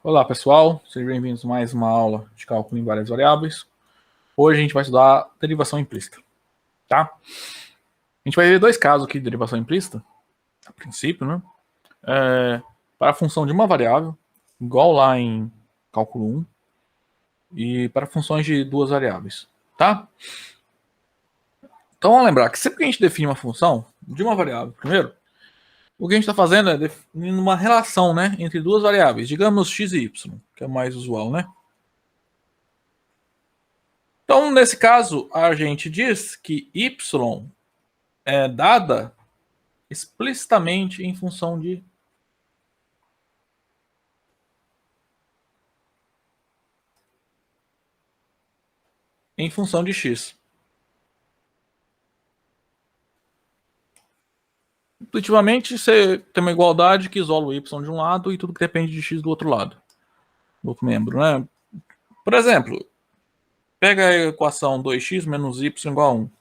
Olá pessoal, sejam bem-vindos a mais uma aula de cálculo em várias variáveis. Hoje a gente vai estudar derivação implícita, tá? A gente vai ver dois casos aqui de derivação implícita, a princípio, né? Para a função de uma variável, igual lá em cálculo 1, e para funções de duas variáveis, tá? Então vamos lembrar que sempre que a gente define uma função de uma variável, primeiro, o que a gente está fazendo é definindo uma relação, né, entre duas variáveis, digamos x e y, que é mais usual, né? Então, nesse caso, a gente diz que y é dada explicitamente em função de x. Intuitivamente, você tem uma igualdade que isola o y de um lado e tudo que depende de x do outro lado, do outro membro, né? Por exemplo, pega a equação 2x menos y igual a 1.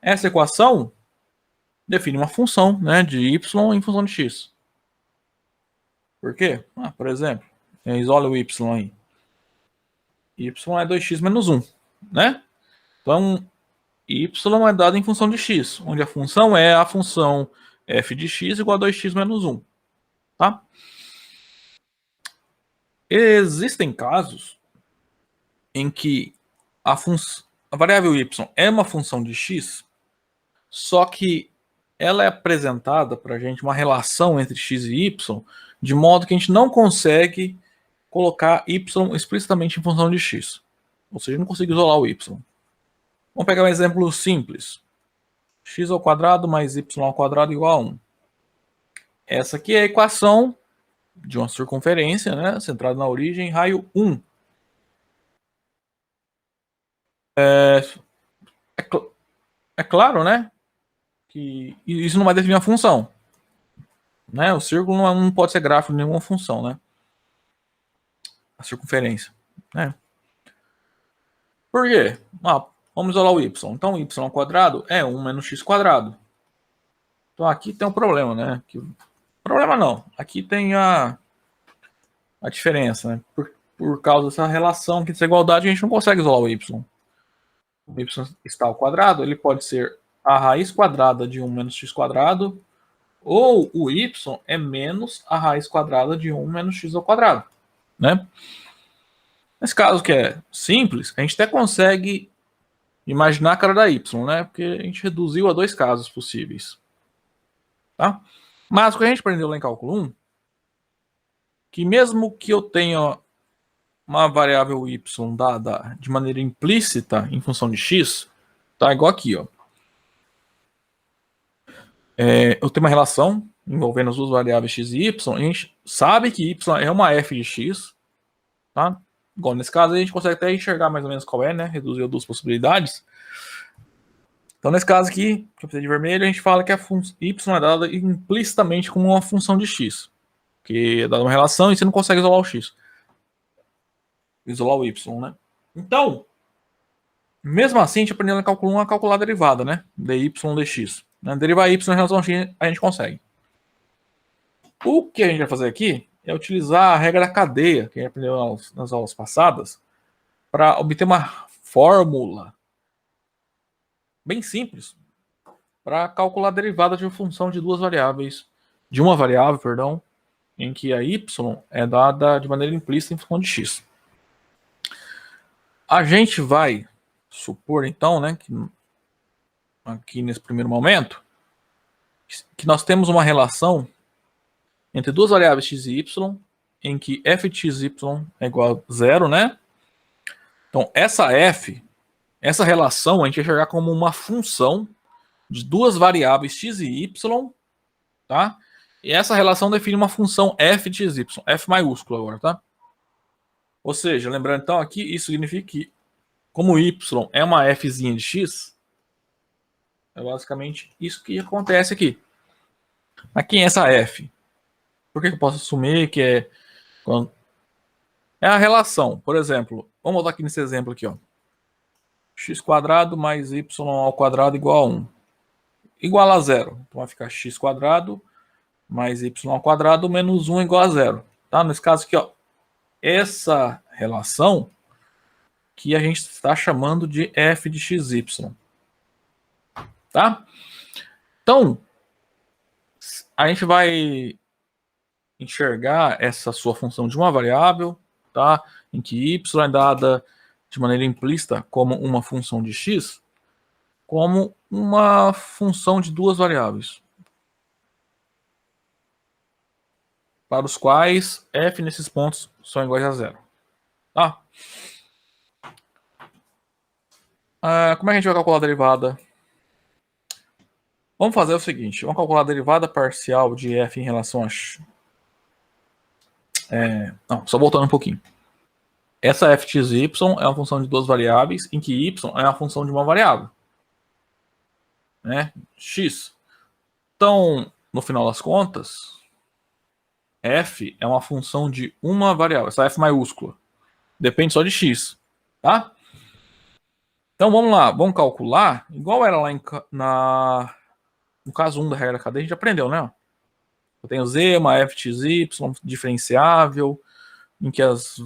Essa equação define uma função, né, de y em função de x. Por quê? Por exemplo, isola o y aí. Y é 2x menos 1, né? Então, y é dado em função de x, onde a função é a função f de x igual a 2x menos 1. Tá? Existem casos em que a variável y é uma função de x, só que ela é apresentada para a gente uma relação entre x e y, de modo que a gente não consegue colocar y explicitamente em função de x. Ou seja, não consigo isolar o y. Vamos pegar um exemplo simples. X ao quadrado mais y ao quadrado igual a 1. Essa aqui é a equação de uma circunferência, né, centrada na origem, raio 1. É claro, né, que isso não vai definir a função. Né? O círculo não pode ser gráfico de nenhuma função, né? A circunferência. Né? Por quê? Vamos isolar o y. Então, y ao quadrado é 1 menos x quadrado. Então, aqui tem um problema, né? Problema não. Aqui tem a diferença, né? Por causa dessa relação aqui, dessa igualdade, a gente não consegue isolar o y. O y está ao quadrado, ele pode ser a raiz quadrada de 1 menos x quadrado, ou o y é menos a raiz quadrada de 1 menos x ao quadrado. Né? Nesse caso que é simples, a gente até consegue imaginar a cara da y, né? Porque a gente reduziu a dois casos possíveis. Tá? Mas o que a gente aprendeu lá em cálculo 1, que mesmo que eu tenha uma variável y dada de maneira implícita em função de x, tá igual aqui, ó. Eu tenho uma relação envolvendo as duas variáveis x e y, a gente sabe que y é uma f de x, tá? Igual nesse caso, a gente consegue até enxergar mais ou menos qual é, né? Reduziu duas possibilidades. Então, nesse caso aqui, que eu precisei de vermelho, a gente fala que a y é dada implicitamente como uma função de x. Que é dada uma relação e você não consegue isolar o x. Isolar o y, né? Então, mesmo assim, a gente aprendeu no cálculo 1 a calcular a derivada, né? dy dx. Né? Derivar y em relação a x, a gente consegue. O que a gente vai fazer aqui é utilizar a regra da cadeia, que a gente aprendeu nas aulas passadas, para obter uma fórmula bem simples para calcular a derivada de uma função de duas variáveis, de uma variável, perdão, em que a y é dada de maneira implícita em função de x. A gente vai supor, então, né, que aqui nesse primeiro momento, que nós temos uma relação entre duas variáveis x e y, em que f de x e y é igual a zero, né? Então, essa relação a gente vai enxergar como uma função de duas variáveis x e y, tá? E essa relação define uma função f de x, y, f maiúsculo agora, tá? Ou seja, lembrando então aqui, isso significa que, como y é uma fzinha de x, é basicamente isso que acontece aqui. Mas quem é essa f? Por que eu posso assumir que é... É a relação, por exemplo, vamos voltar aqui nesse exemplo aqui, ó. X quadrado mais y ao quadrado igual a 1. Igual a zero. Então vai ficar x quadrado mais y ao quadrado menos 1 igual a zero. Tá? Nesse caso aqui, ó, essa relação que a gente está chamando de f de xy. Tá? Então, a gente vai enxergar essa sua função de uma variável, tá? Em que y é dada de maneira implícita como uma função de x, como uma função de duas variáveis, para os quais f nesses pontos são iguais a zero. Tá? Como é que a gente vai calcular a derivada? Vamos fazer o seguinte, vamos calcular a derivada parcial de f em relação a x. Não, só voltando um pouquinho. Essa f de y é uma função de duas variáveis, em que y é uma função de uma variável, né? X. Então, no final das contas, f é uma função de uma variável, essa f maiúscula. Depende só de x, tá? Então vamos lá, vamos calcular, igual era lá no caso 1 da regra da cadeia, a gente aprendeu, né? Eu tenho z, uma f de y diferenciável, em que as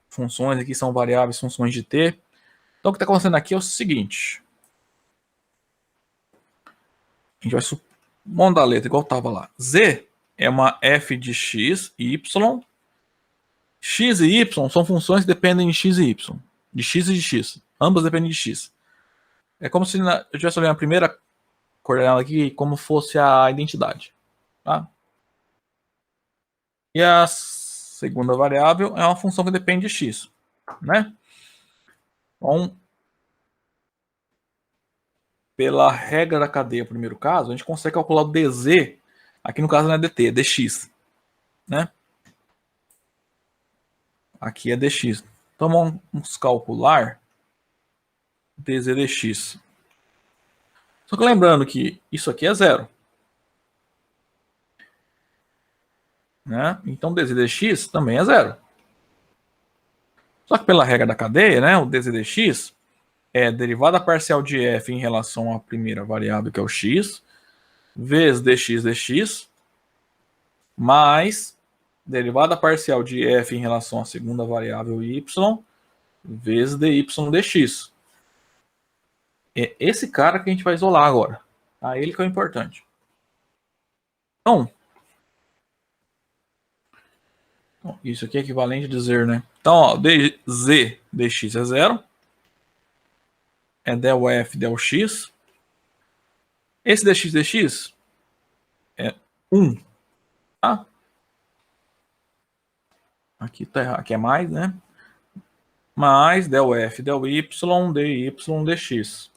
funções aqui são variáveis, funções de t. Então o que está acontecendo aqui é o seguinte. A gente vai supondo a letra igual estava lá. Z é uma f de x e y. X e y são funções que dependem de x e y. De x e de x. Ambas dependem de x. É como se eu estivesse olhando a primeira coordenada aqui como fosse a identidade. Tá? E a segunda variável é uma função que depende de x. Né? Então, pela regra da cadeia, no primeiro caso, a gente consegue calcular o dz. Aqui no caso não é dt, é dx. Né? Aqui é dx. Então vamos calcular dz dx. Só que lembrando que isso aqui é zero. Né? Então dz dx também é zero. Só que pela regra da cadeia, né, o dz dx é derivada parcial de f em relação à primeira variável, que é o x, vezes dx dx, mais derivada parcial de f em relação à segunda variável y, vezes dy dx. É esse cara que a gente vai isolar agora. Tá? Ele que é o importante. Então, isso aqui é equivalente a dizer, né? Então, ó, dz dx é zero. É del f del x. Esse dx dx é 1. Tá? Aqui tá errado, aqui é mais, né? Mais del f del y dy dx.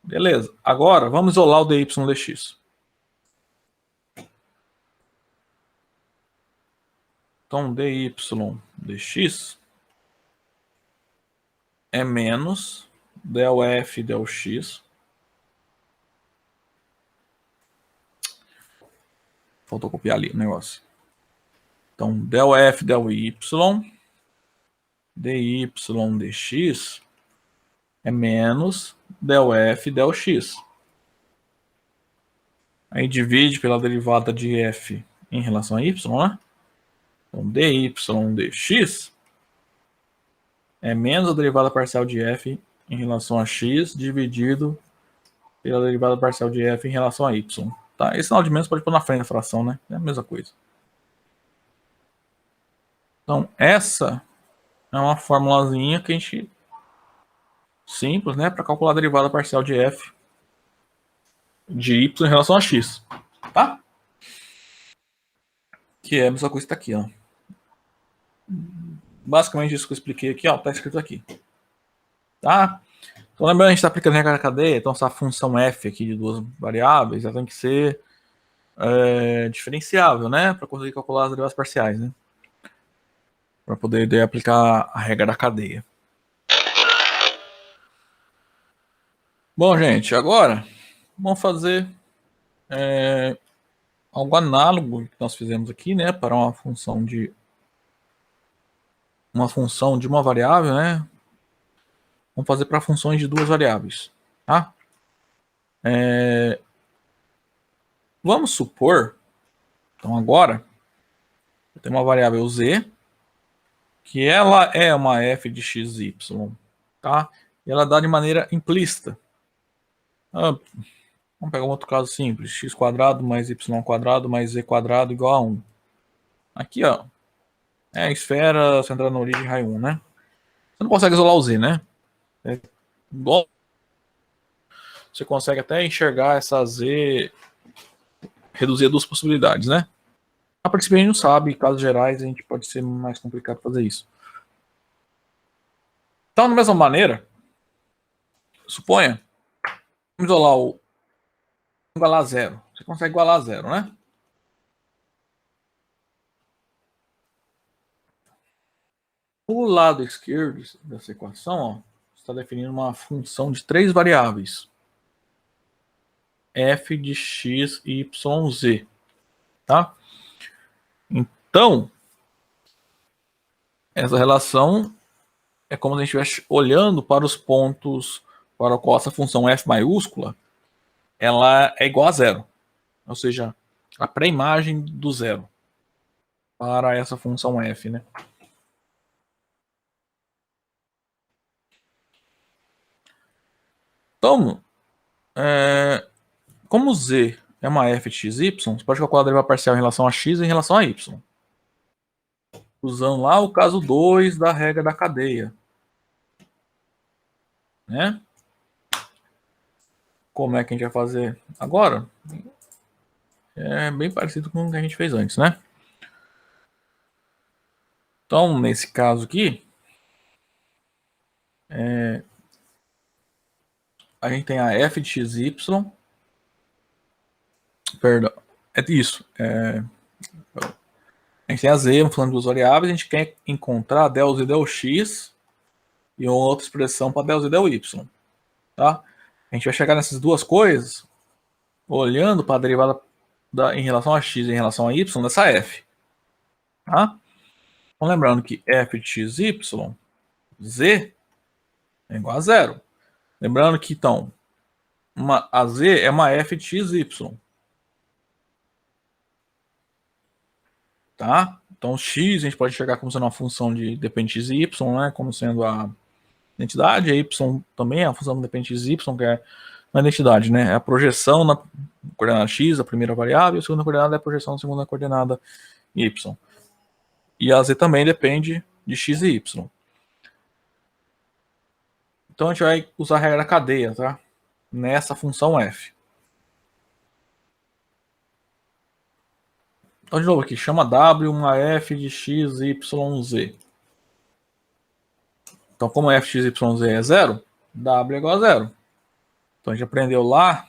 Beleza. Agora, vamos isolar o dy dx. Então, dy dx é menos del f del x. Faltou copiar ali o negócio. Então, del f del y dy dx é menos del f del x. Aí divide pela derivada de f em relação a y, né? Então, dy dx é menos a derivada parcial de f em relação a x dividido pela derivada parcial de f em relação a y. Tá? Esse sinal de menos pode pôr na frente da fração, né? É a mesma coisa. Então, essa é uma formulazinha que a gente simples, né, para calcular a derivada parcial de f de y em relação a x, tá? Que é a mesma coisa que está aqui, ó. Basicamente isso que eu expliquei aqui, ó, tá escrito aqui, tá? Então lembrando, a gente está aplicando a regra da cadeia, então essa função f aqui de duas variáveis, ela tem que ser diferenciável, né, para conseguir calcular as derivadas parciais, né? Para poder aplicar a regra da cadeia. Bom, gente, agora vamos fazer algo análogo que nós fizemos aqui, né, para uma função de uma variável, né? Vamos fazer para funções de duas variáveis, tá? Vamos supor, então agora, eu tenho uma variável z, que ela é uma f de xy, tá? E ela dá de maneira implícita. Vamos pegar um outro caso simples. X quadrado mais y quadrado mais z quadrado igual a 1. Aqui, ó. É a esfera centrada na origem raio 1, né? Você não consegue isolar o z, né? É igual. Você consegue até enxergar essa z, reduzir a duas possibilidades, né? A princípio a gente não sabe, em casos gerais a gente pode ser mais complicado fazer isso. Então, da mesma maneira, suponha, vamos isolar o igualar a zero. Você consegue igualar a zero, né? O lado esquerdo dessa equação, ó, está definindo uma função de três variáveis. F de x, y, z. Tá? Então, essa relação é como se a gente estivesse olhando para os pontos para o qual essa função f maiúscula ela é igual a zero. Ou seja, a pré-imagem do zero para essa função f, né? Então, como z é uma f de xy, você pode calcular a derivada parcial em relação a x e em relação a y. Usando lá o caso 2 da regra da cadeia. Né? Como é que a gente vai fazer agora? É bem parecido com o que a gente fez antes, né? Então, nesse caso aqui, a gente tem a f de xy, perdão, é isso, a gente tem a z, falando dos variáveis, a gente quer encontrar del z del x e outra expressão para del z del y, tá? A gente vai chegar nessas duas coisas olhando para a derivada em relação a x e em relação a y dessa f, tá? Então, lembrando que f de xy, z, é igual a zero. Lembrando que, então, a z é uma f de xy. Tá? Então, x a gente pode enxergar como sendo uma função de dependente de y, né? Como sendo a identidade. A y também é a função de dependente de y, que é a identidade, né? É a projeção na coordenada x, a primeira variável, e a segunda coordenada é a projeção na segunda coordenada y. E a z também depende de x e y. Então, a gente vai usar a regra da cadeia, tá? Nessa função f. Então, de novo aqui, chama W uma f de x, y, z. Então, como f de x, y, z é zero, W é igual a zero. Então, a gente aprendeu lá,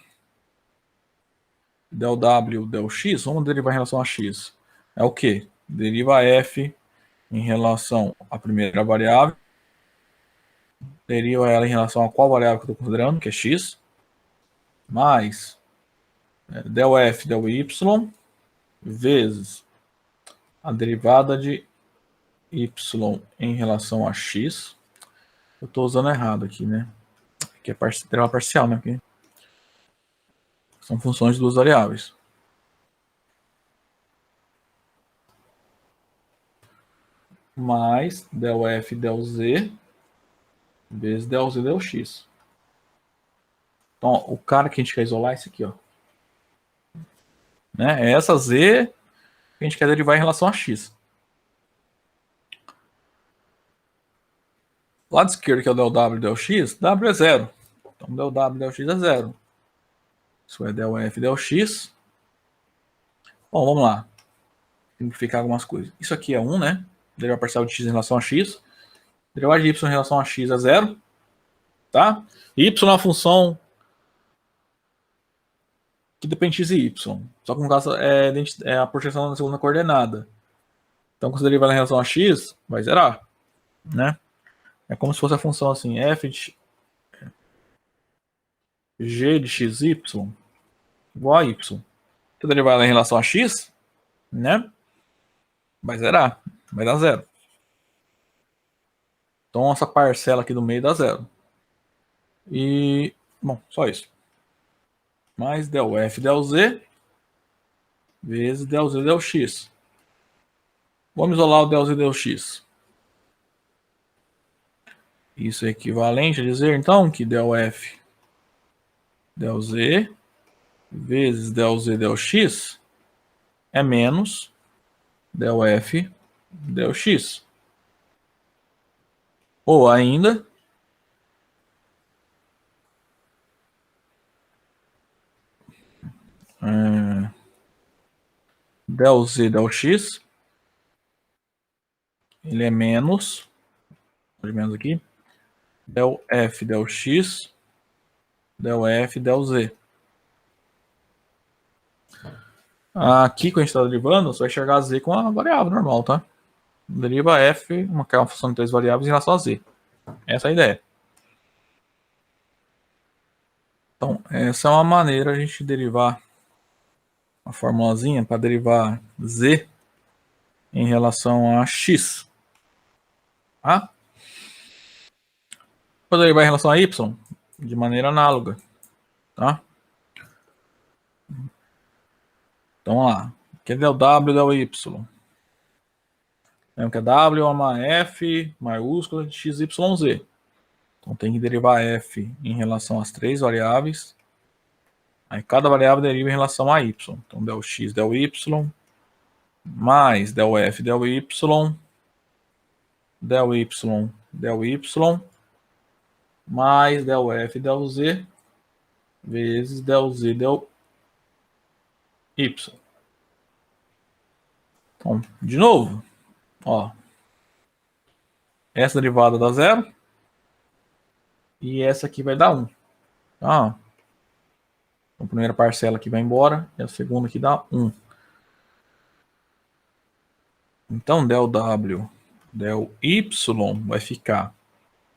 del W, del x, vamos derivar em relação a x. É o quê? Deriva f em relação à primeira variável, deriva ela em relação a qual variável que eu estou considerando, que é x, mais del f, del y, vezes a derivada de y em relação a x. Eu estou usando errado aqui, né? Aqui é derivada parcial, né? Aqui são funções de duas variáveis. Mais del f, del z, vezes del z, del x. Então, ó, o cara que a gente quer isolar é esse aqui, ó. Né? É essa z que a gente quer derivar em relação a x. Lado esquerdo, que é o del w, del x, w é zero. Então, del w, del x é zero. Isso é del f, del x. Bom, vamos lá. Simplificar algumas coisas. Isso aqui é 1, né? Derivada parcial de x em relação a x. Derivada de y em relação a x é zero. Tá? Y é uma função que depende de x e y. Só que no caso é a projeção na segunda coordenada. Então, quando você derivar em relação a x, vai zerar. Né? É como se fosse a função assim, f de g de xy igual a y. Se eu derivar ela em relação a x, né? Vai zerar, vai dar zero. Então, essa parcela aqui do meio dá zero. E, bom, só isso. Mais del f, del z, vezes del z, del x. Vamos isolar o del z, del x. Isso é equivalente a dizer, então, que del f del z vezes del z del x é menos del f del x. Ou ainda, del z del x, ele é menos, aqui, del f del x, del f del z. Aqui, quando a gente está derivando, você vai enxergar z com a variável normal, tá? Deriva f, que é uma função de 3 variáveis, em relação a z. Essa é a ideia. Então, essa é uma maneira de a gente derivar uma formulazinha para derivar z em relação a x. Tá? Para derivar em relação a y, de maneira análoga. Tá? Então, vamos lá. Aqui é del w, del y. Lembra que é w é uma f maiúscula de x, y, z. Então, tem que derivar f em relação às 3 variáveis. Aí, cada variável deriva em relação a y. Então, del x, del y, mais del f, del y, del y, del y, mais del f, del z, vezes del z, del y. Então, de novo, ó, essa derivada dá 0 e essa aqui vai dar 1. Tá? Então, a primeira parcela aqui vai embora e a segunda aqui dá 1. Então, del w, del y vai ficar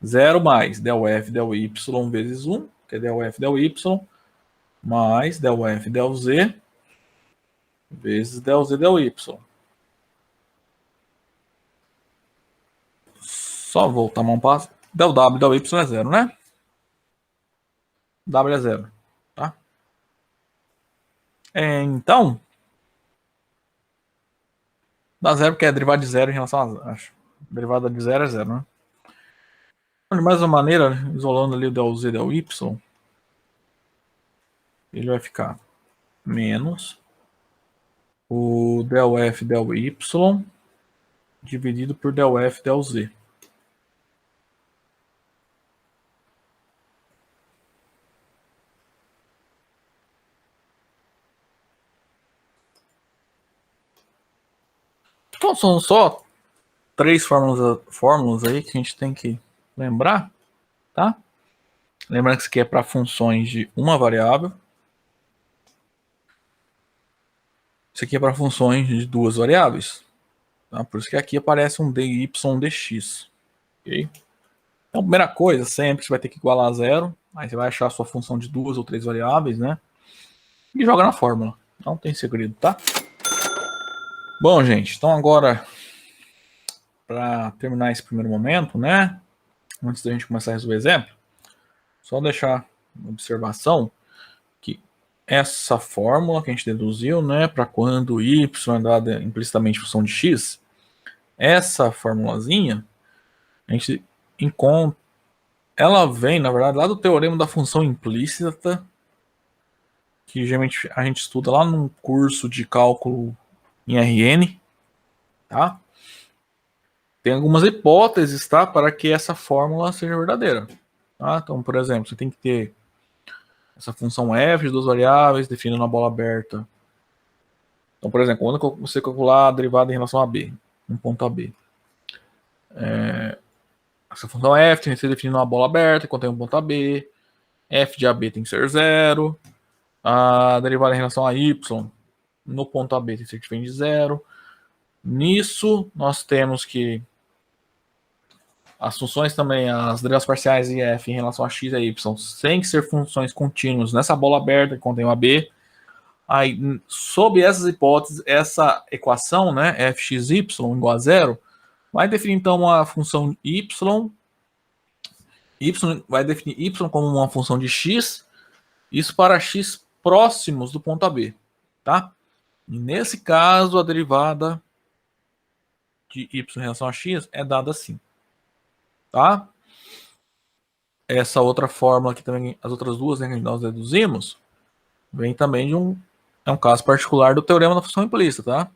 0 mais del f, del y vezes 1, que é del f, del y, mais del f, del z, vezes del z, del y. Só voltar a mão para del w, del y é 0, né? W é 0, tá? Então, dá 0 porque é derivada de 0 em relação a... derivada de 0 é 0, né? De mais uma maneira, isolando ali o del z, del y, ele vai ficar menos o del f, del y, dividido por del f, del z. Então, são só 3 fórmulas aí que a gente tem que lembrar, tá? Lembrando que isso aqui é para funções de uma variável. Isso aqui é para funções de 2 variáveis. Tá? Por isso que aqui aparece um dy, dx. Ok? Então, a primeira coisa, sempre você vai ter que igualar a 0. Aí você vai achar a sua função de 2 ou 3 variáveis, né? E joga na fórmula. Não tem segredo, tá? Bom, gente, então agora, para terminar esse primeiro momento, né? Antes da gente começar a resolver exemplo, só deixar uma observação que essa fórmula que a gente deduziu, né, para quando y é dada implicitamente função de x, essa formulazinha, a gente encontra, ela vem, na verdade, lá do teorema da função implícita, que geralmente a gente estuda lá num curso de cálculo em RN, tá? Tem algumas hipóteses, tá, para que essa fórmula seja verdadeira. Tá? Então, por exemplo, você tem que ter essa função f de 2 variáveis definida na bola aberta. Então, por exemplo, quando você calcular a derivada em relação a b, um ponto AB, essa função f tem que ser definida numa bola aberta, contém um ponto AB, f de AB tem que ser 0, a derivada em relação a y no ponto AB tem que ser diferente de 0. Nisso, nós temos que as funções também, as derivadas parciais e f em relação a x e y, têm que ser funções contínuas nessa bola aberta que contém o AB. Aí, sob essas hipóteses, essa equação, né, fxy igual a 0, vai definir então a função y vai definir y como uma função de x, isso para x próximos do ponto AB, tá? E nesse caso, a derivada de y em relação a x é dada assim, tá? essa outra fórmula que também, as outras duas, né, que nós deduzimos, vem também de um caso particular do teorema da função implícita, tá?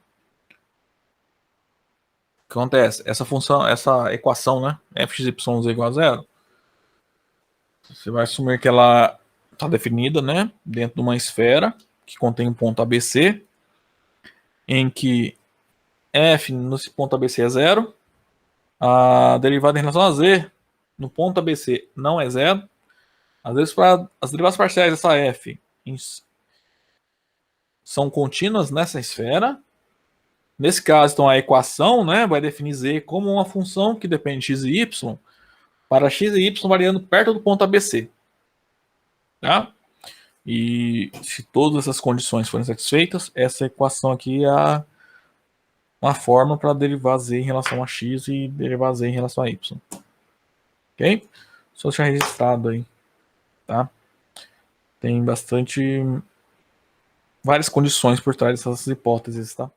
O que acontece? Essa função, essa equação, né, f de y igual a zero, você vai assumir que ela está definida, né, dentro de uma esfera que contém um ponto ABC, em que f nesse ponto ABC é zero, a derivada em relação a z no ponto ABC não é zero, às vezes as derivadas parciais dessa f são contínuas nessa esfera. Nesse caso, então, a equação, né, vai definir z como uma função que depende de x e y, para x e y variando perto do ponto ABC. Tá? E se todas essas condições forem satisfeitas, essa equação aqui é uma forma para derivar z em relação a x e derivar z em relação a y. Ok? Só deixar registrado aí. Tá? Tem várias condições por trás dessas hipóteses, tá?